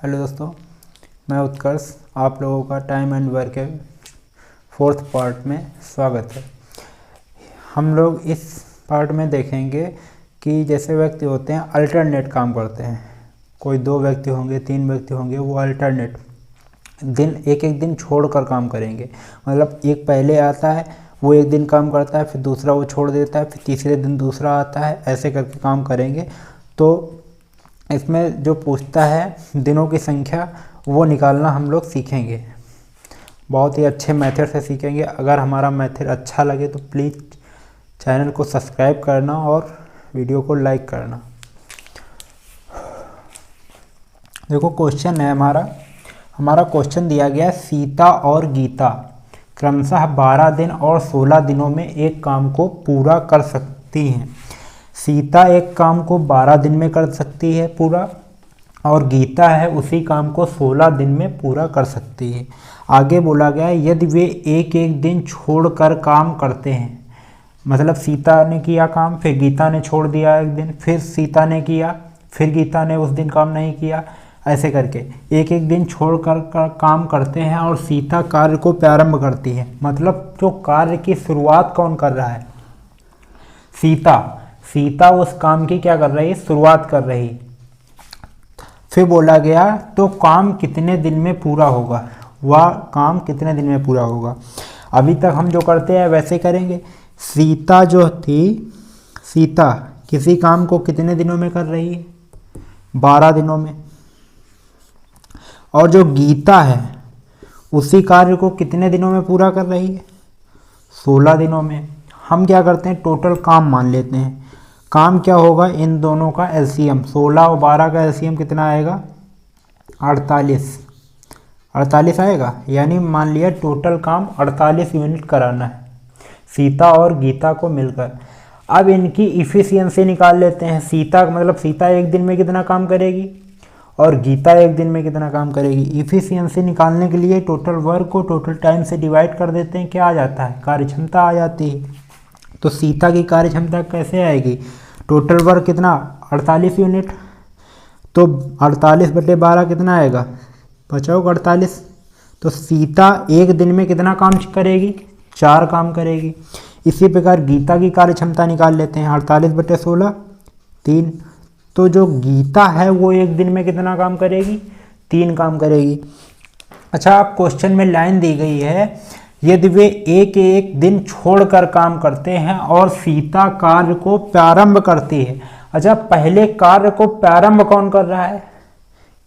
Hello दोस्तों, मैं उत्कर्ष। आप लोगों का टाइम एंड वर्क के 4th पार्ट में स्वागत है। हम लोग इस पार्ट में देखेंगे कि जैसे व्यक्ति होते हैं अल्टरनेट काम करते हैं। कोई 2 व्यक्ति होंगे, 3 व्यक्ति होंगे, वो अल्टरनेट दिन एक दिन छोड़कर काम करेंगे। मतलब एक पहले आता है, वो एक दिन काम करता है, फिर दूसरा वो छोड़ देता है, फिर तीसरे दिन दूसरा आता है, ऐसे करके काम करेंगे। तो इसमें जो पूछता है दिनों की संख्या, वो निकालना हम लोग सीखेंगे। बहुत ही अच्छे मेथड से सीखेंगे। अगर हमारा मेथड अच्छा लगे तो प्लीज़ चैनल को सब्सक्राइब करना और वीडियो को लाइक करना। देखो क्वेश्चन है हमारा क्वेश्चन दिया गया है, सीता और गीता क्रमशः 12 दिन और 16 दिनों में एक काम को पूरा कर सकती हैं। सीता एक काम को 12 दिन में कर सकती है पूरा, और गीता है उसी काम को 16 दिन में पूरा कर सकती है। आगे बोला गया है, यदि वे एक एक दिन छोड़कर काम करते हैं, मतलब सीता ने किया काम, फिर गीता ने छोड़ दिया एक दिन, फिर सीता ने किया, फिर गीता ने उस दिन काम नहीं किया, ऐसे करके एक एक दिन छोड़कर काम करते हैं और सीता कार्य को प्रारंभ करती है। मतलब जो कार्य की शुरुआत कौन कर रहा है? सीता उस काम की क्या कर रही है? शुरुआत कर रही। फिर बोला गया तो काम कितने दिन में पूरा होगा? वह काम कितने दिन में पूरा होगा? अभी तक हम जो करते हैं वैसे करेंगे। सीता जो थी, सीता किसी काम को कितने दिनों में कर रही है? 12 दिनों में। और जो गीता है उसी कार्य को कितने दिनों में पूरा कर रही है? 16 दिनों में। हम क्या करते हैं, टोटल काम मान लेते हैं। काम क्या होगा? इन दोनों का एलसीएम, 16 और 12 का एलसीएम कितना आएगा? 48 आएगा। यानी मान लिया टोटल काम 48 यूनिट कराना है सीता और गीता को मिलकर। अब इनकी इफ़िशियंसी निकाल लेते हैं। सीता एक दिन में कितना काम करेगी और गीता एक दिन में कितना काम करेगी। इफ़िशियंसी निकालने के लिए टोटल वर्क को टोटल टाइम से डिवाइड कर देते हैं। क्या आ जाता है? कार्यक्षमता आ जाती है। तो सीता की कार्यक्षमता कैसे आएगी? टोटल वर्क कितना? 48 यूनिट। तो 48/12 कितना आएगा? बचाओ 48। तो सीता एक दिन में कितना काम करेगी? 4 काम करेगी। इसी प्रकार गीता की कार्यक्षमता निकाल लेते हैं। 48/16 3। तो जो गीता है वो एक दिन में कितना काम करेगी? 3 काम करेगी। अच्छा, आप क्वेश्चन में लाइन दी गई है, यदि वे एक एक दिन छोड़कर काम करते हैं और सीता कार्य को प्रारंभ करती है। अच्छा, पहले कार्य को प्रारंभ कौन कर रहा है?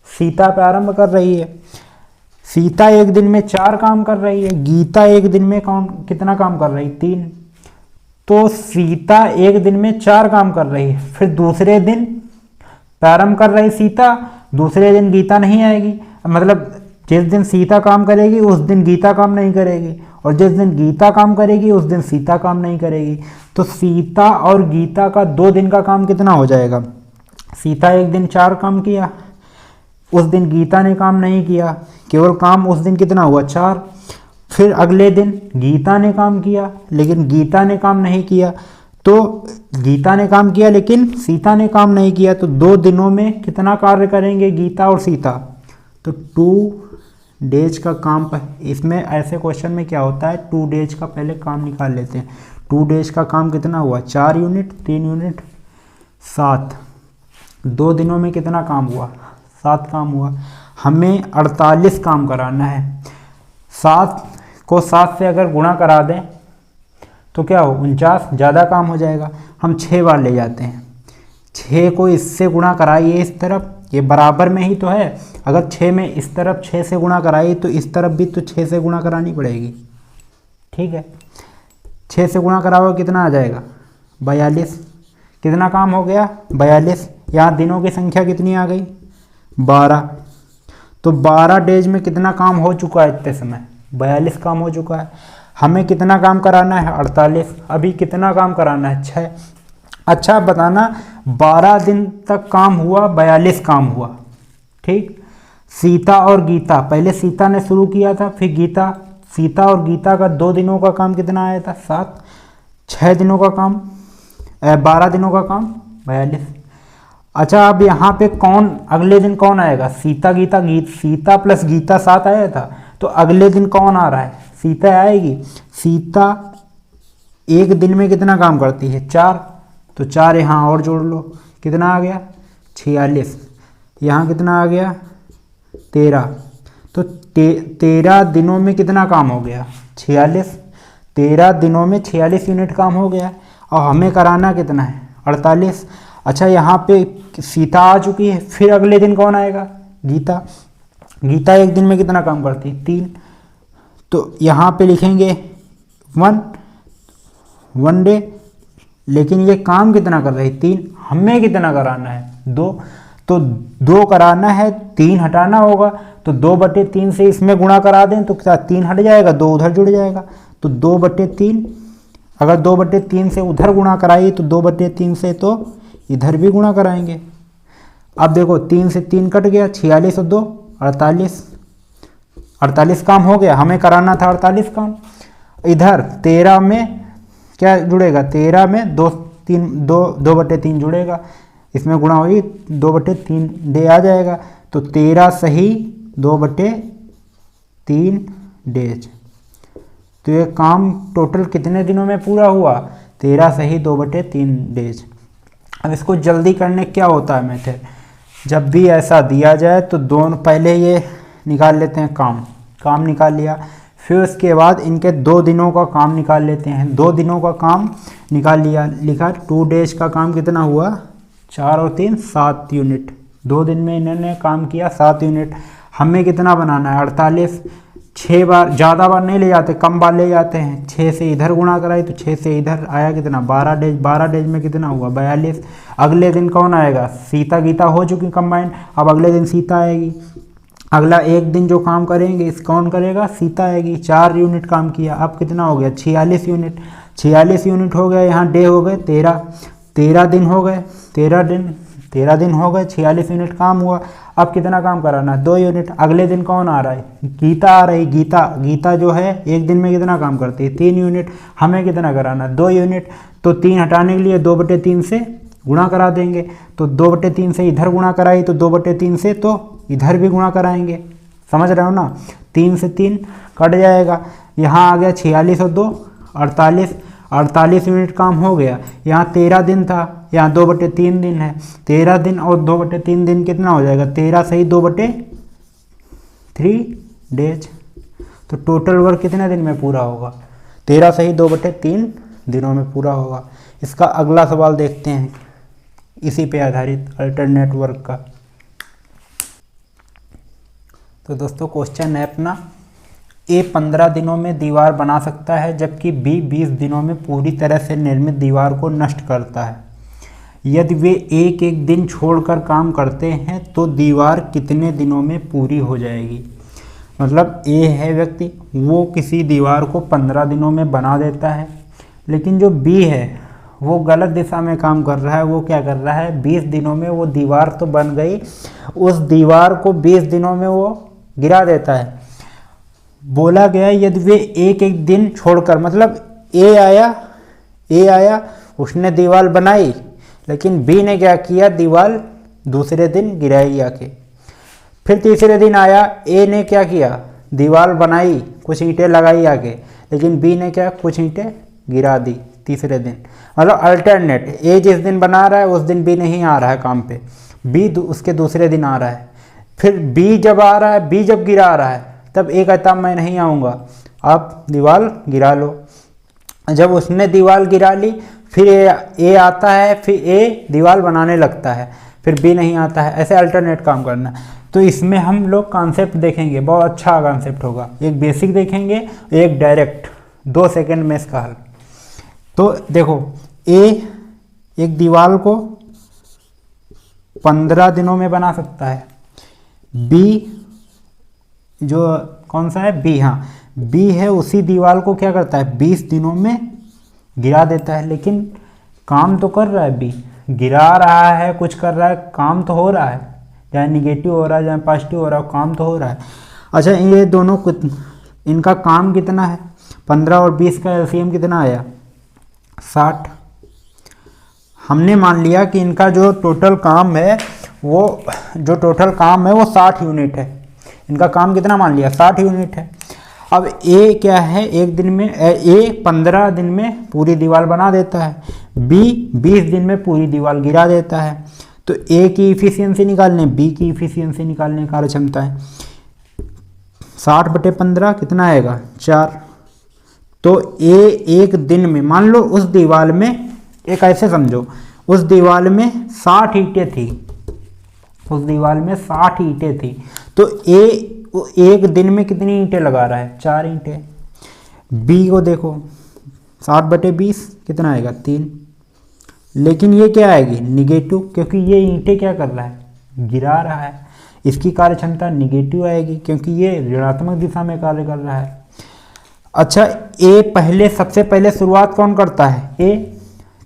सीता प्रारंभ कर रही है। सीता एक दिन में 4 काम कर रही है, गीता एक दिन में कितना काम कर रही? 3। तो सीता एक दिन में 4 काम कर रही है, फिर दूसरे दिन प्रारंभ कर रही सीता, दूसरे दिन गीता नहीं आएगी। मतलब जिस दिन सीता काम करेगी उस दिन गीता काम नहीं करेगी, और जिस दिन गीता काम करेगी उस दिन सीता काम नहीं करेगी। तो सीता और गीता का 2 दिन का काम कितना हो जाएगा? सीता एक दिन 4 काम किया, उस दिन गीता ने काम नहीं किया, केवल काम उस दिन कितना हुआ? 4। फिर अगले दिन गीता ने काम किया, लेकिन गीता ने काम नहीं किया। तो गीता ने काम किया लेकिन सीता ने काम नहीं किया। तो 2 दिनों में कितना कार्य करेंगे गीता और सीता? तो 2 डेज का काम। इसमें ऐसे क्वेश्चन में क्या होता है, 2 डेज का पहले काम निकाल लेते हैं। 2 डेज का काम कितना हुआ? 4 यूनिट, 3 यूनिट, 7। 2 दिनों में कितना काम हुआ? 7 काम हुआ। हमें 48 काम कराना है। 7 को 7 से अगर गुणा करा दें तो क्या हो? 49। ज़्यादा काम हो जाएगा। हम 6 बार ले जाते हैं। 6 को इससे गुणा कराइए इस तरफ, ये बराबर में ही तो है। अगर 6 में इस तरफ 6 से गुणा कराई तो इस तरफ भी तो 6 से गुणा करानी पड़ेगी। ठीक है, 6 से गुणा कराओ कितना आ जाएगा? 42। कितना काम हो गया? 42। यहाँ दिनों की संख्या कितनी आ गई? 12। तो 12 डेज में कितना काम हो चुका है? इतने समय 42 काम हो चुका है। हमें कितना काम कराना है? 48। अभी कितना काम कराना है? 6। अच्छा बताना, 12 दिन तक काम हुआ, 42 काम हुआ। ठीक। सीता और गीता, पहले सीता ने शुरू किया था, फिर गीता। सीता और गीता का 2 दिनों का काम कितना आया था? 7। 6 दिनों का काम, 12 दिनों का काम 42। अच्छा अब यहाँ पे कौन अगले दिन कौन आएगा, सीता गीता, सीता प्लस गीता 7 आया था, तो अगले दिन कौन आ रहा है, सीता आएगी। सीता एक दिन में कितना काम करती है, 4, तो 4 यहाँ और जोड़ लो, कितना आ गया 46, यहाँ कितना आ गया 13, तो 13 दिनों में कितना काम हो गया 46, 13 दिनों में 46 यूनिट काम हो गया, और हमें कराना कितना है 48। अच्छा यहाँ पे सीता आ चुकी है, फिर अगले दिन कौन आएगा, गीता। गीता एक दिन में कितना काम करती है 3, तो यहाँ पे लिखेंगे 1 डे, लेकिन ये काम कितना कर रही है 3, हमें कितना कराना है 2, तो 2 कराना है, 3 हटाना होगा, तो 2/3 से इसमें गुणा करा दें तो क्या 3 हट जाएगा, 2 उधर जुड़ जाएगा, तो 2/3, अगर 2/3 से उधर गुणा कराई तो 2/3 से तो इधर भी गुणा कराएंगे। अब देखो 3 से 3 कट गया, 46 और 2 48, 48 काम हो गया, हमें कराना था 48 काम। इधर 13 में क्या जुड़ेगा, 13 में 2/3 जुड़ेगा, इसमें गुणा होगी 2/3 डे आ जाएगा, तो 13 सही 2/3 डेज। तो ये काम टोटल कितने दिनों में पूरा हुआ, 13 सही 2/3 डेज। अब इसको जल्दी करने क्या होता है मेथड, जब भी ऐसा दिया जाए तो दोनों पहले ये निकाल लेते हैं, काम निकाल लिया, फिर उसके बाद इनके 2 दिनों का काम निकाल लेते हैं, 2 दिनों का काम निकाल लिया, लिखा 2 डेज का काम कितना हुआ 4 और 3 7 यूनिट, 2 दिन में इन्होंने काम किया 7 यूनिट। हमें कितना बनाना है 48, 6 बार, ज़्यादा बार नहीं ले जाते, कम बार ले जाते हैं, 6 से इधर गुणा कराई तो 6 से इधर आया कितना 12 डेज, 12 डेज में कितना हुआ 42। अगले दिन कौन आएगा, सीता गीता हो चुकी कंबाइंड, अब अगले दिन सीता आएगी, अगला एक दिन जो काम करेंगे इस कौन करेगा, सीता आएगी। 4 यूनिट काम किया, अब कितना हो गया 46 यूनिट, 46 यूनिट हो गया, यहाँ डे हो गए 13 दिन हो गए, 13 दिन हो गए, 46 यूनिट काम हुआ। अब कितना काम कराना है 2 यूनिट। अगले दिन कौन आ रहा है, गीता आ रही, गीता जो है एक दिन में कितना काम करती है 3 यूनिट, हमें कितना कराना है 2 यूनिट, तो 3 हटाने के लिए 2/3 से गुणा करा देंगे, तो 2/3 से इधर गुणा कराई तो 2/3 से तो इधर भी गुणा कराएंगे, समझ रहे हो ना, 3 से 3 कट जाएगा, यहाँ आ गया 46 और 2 48, 48 यूनिट काम हो गया। यहाँ 13 दिन था, यहाँ 2/3 दिन है, 13 दिन और 2/3 दिन कितना हो जाएगा 13 सही 2/3 डेज। तो टोटल वर्क कितने दिन में पूरा होगा, 13 सही 2/3 दिनों में पूरा होगा। इसका अगला सवाल देखते हैं, इसी पे आधारित अल्टरनेट वर्क का। तो दोस्तों क्वेश्चन है अपना, ए 15 दिनों में दीवार बना सकता है जबकि बी 20 दिनों में पूरी तरह से निर्मित दीवार को नष्ट करता है। यदि वे एक एक दिन छोड़कर काम करते हैं तो दीवार कितने दिनों में पूरी हो जाएगी। मतलब ए है व्यक्ति, वो किसी दीवार को 15 दिनों में बना देता है, लेकिन जो बी है वो गलत दिशा में काम कर रहा है, वो क्या कर रहा है 20 दिनों में वो दीवार तो बन गई, उस दीवार को 20 दिनों में वो गिरा देता है। बोला गया यदि वे एक एक दिन छोड़कर, मतलब ए आया उसने दीवार बनाई, लेकिन बी ने क्या किया दीवार दूसरे दिन गिराई आके। फिर तीसरे दिन आया, ए ने क्या किया दीवार बनाई, कुछ ईंटें लगाई आके, लेकिन बी ने क्या कुछ ईंटें गिरा दी तीसरे दिन। मतलब अल्टरनेट, ए जिस दिन बना रहा है उस दिन बी नहीं आ रहा है काम पे, बी उसके दूसरे दिन आ रहा है। फिर बी जब आ रहा है, बी जब गिरा रहा है तब ए कहता मैं नहीं आऊँगा, आप दीवार गिरा लो। जब उसने दीवार गिरा ली फिर ए आता है, फिर ए दीवार बनाने लगता है, फिर बी नहीं आता है, ऐसे अल्टरनेट काम करना। तो इसमें हम लोग कॉन्सेप्ट देखेंगे, बहुत अच्छा कॉन्सेप्ट होगा। एक बेसिक देखेंगे, एक डायरेक्ट 2 सेकंड में इसका हल। तो देखो ए एक दीवार को 15 दिनों में बना सकता है, बी जो कौन सा है बी, हाँ बी है, उसी दीवार को क्या करता है 20 दिनों में गिरा देता है। लेकिन काम तो कर रहा है बी, गिरा रहा है, कुछ कर रहा है, काम तो हो रहा है, चाहे निगेटिव हो रहा है चाहे पॉजिटिव हो रहा है, काम तो हो रहा है। अच्छा ये दोनों इनका काम कितना है, 15 और 20 का एलसीएम कितना आया 60। हमने मान लिया कि इनका जो टोटल काम है वो 60 यूनिट है। इनका काम कितना मान लिया, 60 यूनिट है। अब ए क्या है, एक दिन में ए 15 दिन में पूरी दीवार बना देता है, बी 20 दिन में पूरी दीवार गिरा देता है। तो ए की इफिशियंसी निकालने, बी की इफिशियंसी निकालने, कार्य क्षमता है 60/15 कितना आएगा, 4। तो ए एक दिन में, मान लो उस दीवार में, एक ऐसे समझो, उस दीवार में 60 ईंटें थी, उस दीवार में 60 ईंटें थी, तो ए एक दिन में कितनी ईंटें लगा रहा है, 4 ईंटें। बी को देखो 60/20 कितना आएगा, 3। लेकिन ये क्या आएगी, निगेटिव, क्योंकि ये ईंटें क्या कर रहा है, गिरा रहा है। इसकी कार्य क्षमता निगेटिव आएगी क्योंकि ये ऋणात्मक दिशा में कार्य कर रहा है। अच्छा, ए सबसे पहले शुरुआत कौन करता है, ए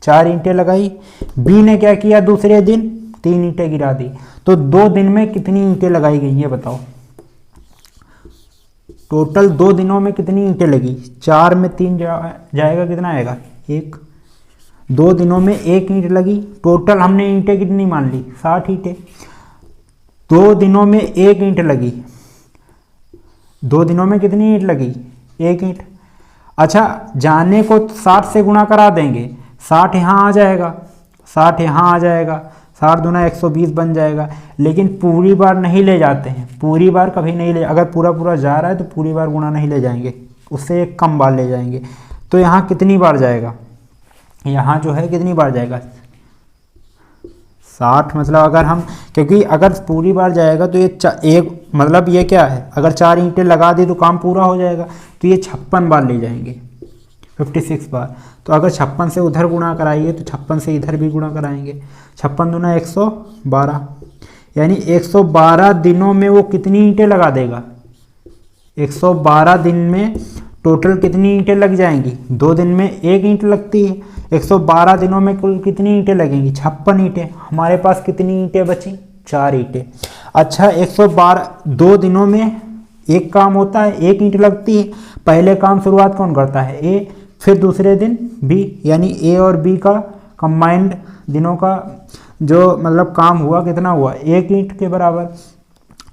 4 ईंटें लगाई। बी ने क्या किया, दूसरे दिन 3 ईंटें गिरा दी। तो 2 दिन में कितनी ईंटें लगाई गई ये बताओ, टोटल 2 दिनों में कितनी ईंटें लगी, 4 में 3 जाएगा, कितना आएगा, 1। 2 दिनों में 1 ईंट लगी, टोटल हमने ईंटें कितनी मान ली, 60 ईंटें। 2 दिनों में 1 ईंट लगी, 2 दिनों में कितनी ईंट लगी, 1 ईंट। अच्छा, जाने को 60 से गुणा करा देंगे, 60 यहाँ आ जाएगा, 60 यहाँ आ जाएगा, 60 दूना 120 बन जाएगा। लेकिन पूरी बार नहीं ले जाते हैं, पूरी बार कभी नहीं ले, अगर पूरा जा रहा है तो पूरी बार गुणा नहीं ले जाएंगे, उससे एक कम बार ले जाएंगे। तो यहाँ कितनी बार जाएगा, यहाँ जो है कितनी बार जाएगा, 60। मतलब अगर हम, क्योंकि अगर पूरी बार जाएगा तो ये एक, मतलब ये क्या है, अगर 4 ईंटें लगा दी तो काम पूरा हो जाएगा, तो ये 56 बार ले जाएंगे, 56 बार। तो अगर 56 से उधर गुणा कराइए तो 56 से इधर भी गुणा कराएंगे, 56 दूना 112, यानी 112 दिनों में वो कितनी ईंटें लगा देगा, 112 दिन में टोटल कितनी ईंटें लग जाएंगी, 2 दिन में 1 ईंट लगती है, 112 दिनों में कुल कितनी ईंटें लगेंगी, 56 ईंटें। हमारे पास कितनी ईंटें बची, 4 ईंटें। अच्छा, 112 2 दिनों में एक काम होता है, 1 ईंट लगती है। पहले काम शुरुआत कौन करता है, ए, फिर दूसरे दिन बी, यानी ए और बी का कंबाइंड दिनों का जो मतलब काम हुआ कितना हुआ, 1 ईंट के बराबर।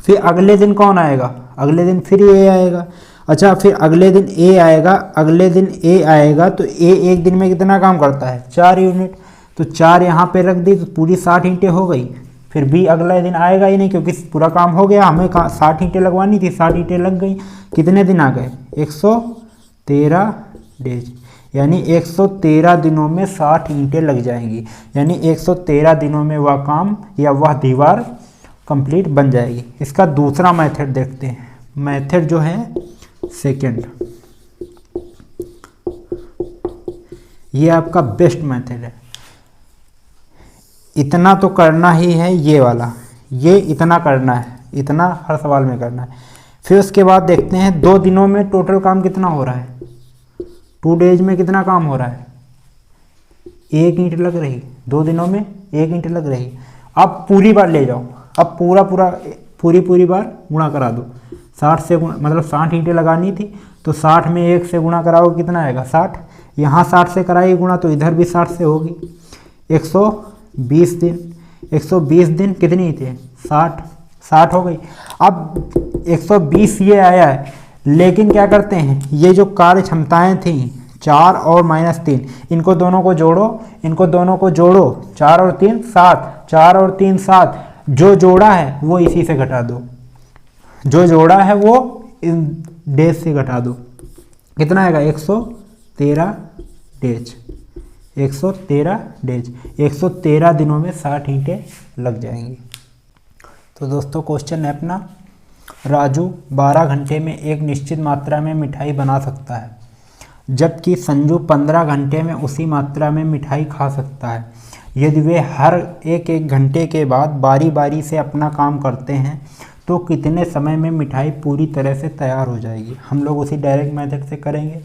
फिर अगले दिन कौन आएगा, अगले दिन फिर ए आएगा। अच्छा, फिर अगले दिन ए आएगा, अगले दिन ए आएगा, तो ए एक दिन में कितना काम करता है, 4 यूनिट। तो 4 यहाँ पे रख दी तो पूरी 60 ईंटें हो गई। फिर बी अगले दिन आएगा ही नहीं क्योंकि पूरा काम हो गया, हमें 60 ईंटें लगवानी थी, 60 ईंटें लग गई। कितने दिन आ गए, 113 डेज, यानी 113 दिनों में 60 ईंटें लग जाएंगी, यानी 113 दिनों में वह काम या वह दीवार कंप्लीट बन जाएगी। इसका दूसरा मेथड देखते हैं, मेथड जो है सेकंड, ये आपका बेस्ट मेथड है। इतना तो करना ही है, ये वाला, ये इतना करना है, इतना हर सवाल में करना है। फिर उसके बाद देखते हैं 2 दिनों में टोटल काम कितना हो रहा है, 2 डेज में कितना काम हो रहा है, 1 ईंट लग रही, 2 दिनों में 1 ईंट लग रही। अब पूरी बार ले जाओ, अब पूरी बार गुणा करा दो, 60 से मतलब 60 ईंटें लगानी थी तो 60 में 1 से गुणा कराओ कितना आएगा, 60। यहाँ 60 से कराई गुणा तो इधर भी 60 से होगी। 120 दिन, 120 दिन कितनी थे, 60 हो गई। अब 120 ये आया है, लेकिन क्या करते हैं, ये जो कार्य क्षमताएँ थी 4 और -3, इनको दोनों को जोड़ो, इनको दोनों को जोड़ो, 4 और 3 7, 4 और 3 7, जो जोड़ा है वो इसी से घटा दो, जो जोड़ा है वो इन डेज से घटा दो। कितना आएगा, 113 डेज, 113 डेज, 113 दिनों में 60 ईंटें लग जाएंगी। तो दोस्तों क्वेश्चन है अपना, राजू 12 घंटे में एक निश्चित मात्रा में मिठाई बना सकता है, जबकि संजू 15 घंटे में उसी मात्रा में मिठाई खा सकता है। यदि वे हर एक घंटे के बाद बारी बारी से अपना काम करते हैं तो कितने समय में मिठाई पूरी तरह से तैयार हो जाएगी। हम लोग उसी डायरेक्ट मेथड से करेंगे।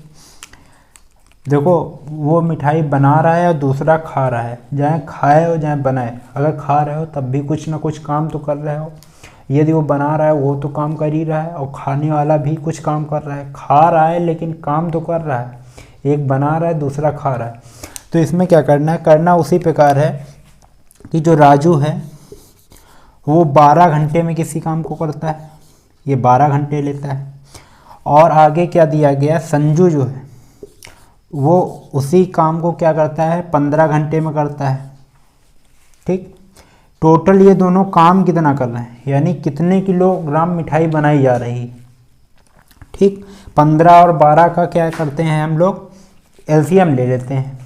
देखो, वो मिठाई बना रहा है और दूसरा खा रहा है, चाहे खाए हो चाहे बनाए, अगर खा रहे हो तब भी कुछ ना कुछ काम तो कर रहे हो। यदि वो बना रहा है वो तो काम कर ही रहा है, और खाने वाला भी कुछ काम कर रहा है, खा रहा है लेकिन काम तो कर रहा है, एक बना रहा है दूसरा खा रहा है। तो इसमें क्या करना है, करना उसी प्रकार है कि जो राजू है वो 12 घंटे में किसी काम को करता है, ये 12 घंटे लेता है। और आगे क्या दिया गया, संजू जो है वो उसी काम को क्या करता है, 15 घंटे में करता है। ठीक, टोटल ये दोनों काम कितना कर रहे हैं, यानी कितने किलोग्राम मिठाई बनाई जा रही है। ठीक, 15 और 12 का क्या करते हैं हम लोग, एलसीएम ले लेते हैं।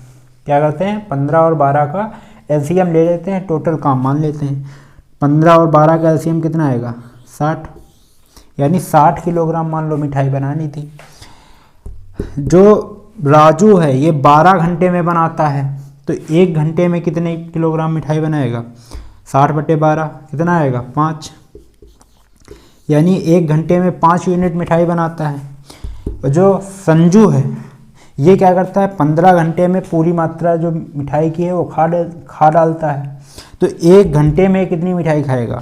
क्या करते हैं, 15 और 12 का एलसीएम ले लेते हैं, टोटल काम मान लेते हैं। 15 और 12 का एलसीएम कितना आएगा, 60, यानी 60 किलोग्राम मान लो मिठाई बनानी थी। जो राजू है ये 12 घंटे में बनाता है, तो 1 घंटे में कितने किलोग्राम मिठाई बनाएगा, 60/12 कितना आएगा, 5, यानी 1 घंटे में 5 यूनिट मिठाई बनाता है। और जो संजू है ये क्या करता है, 15 घंटे में पूरी मात्रा जो मिठाई की है वो खा डालता है। तो 1 घंटे में कितनी मिठाई खाएगा,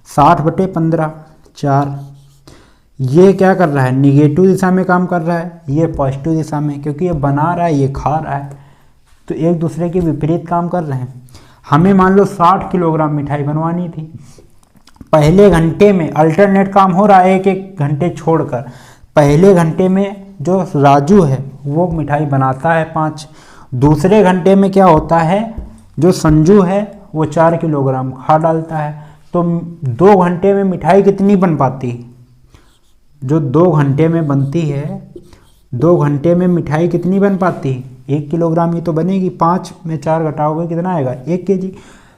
60/15, 4। ये क्या कर रहा है, निगेटिव दिशा में काम कर रहा है, ये पॉजिटिव दिशा में, क्योंकि ये बना रहा है ये खा रहा है, तो एक दूसरे के विपरीत काम कर रहे हैं। हमें मान लो 60 किलोग्राम मिठाई बनवानी थी, पहले घंटे में अल्टरनेट काम हो रहा है, 1-1 घंटे छोड़कर। पहले घंटे में जो राजू है वो मिठाई बनाता है 5, दूसरे घंटे में क्या होता है, जो संजू है वो 4 किलोग्राम खा डालता है। तो 2 घंटे में मिठाई कितनी बन पाती है, जो 2 घंटे में बनती है, 2 घंटे में मिठाई कितनी बन पाती है, 1 किलोग्राम ही तो बनेगी। 5 में 4 घटाओगे कितना आएगा, 1 kg।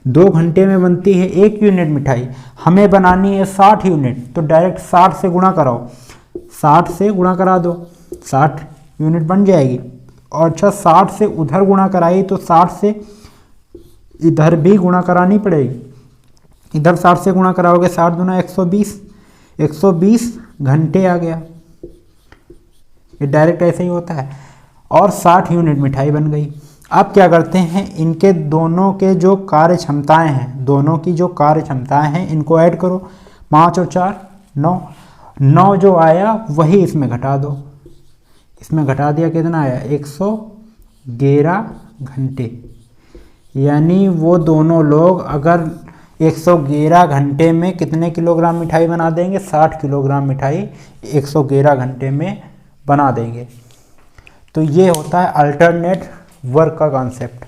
2 घंटे में बनती है 1 यूनिट मिठाई, हमें बनानी है 60 यूनिट, तो डायरेक्ट 60 से गुणा कराओ, 60 से गुणा करा दो, 60 यूनिट बन जाएगी। और अच्छा 60 से उधर गुणा कराई तो 60 से इधर भी गुणा करानी पड़ेगी, इधर 60 से गुणा कराओगे, 60 दूना 120, 120 घंटे आ गया। ये डायरेक्ट ऐसे ही होता है। और 60 यूनिट मिठाई बन गई। अब क्या करते हैं, इनके दोनों के जो कार्य क्षमताएँ हैं, दोनों की जो कार्य क्षमताएँ हैं इनको ऐड करो, 5 और 4 9, 9 जो आया वही इसमें घटा दो, इसमें घटा दिया कितना आया, 111 घंटे। यानी वो दोनों लोग अगर 111 घंटे में कितने किलोग्राम मिठाई बना देंगे, 60 किलोग्राम मिठाई 111 घंटे में बना देंगे। तो ये होता है अल्टरनेट वर्क का कॉन्सेप्ट।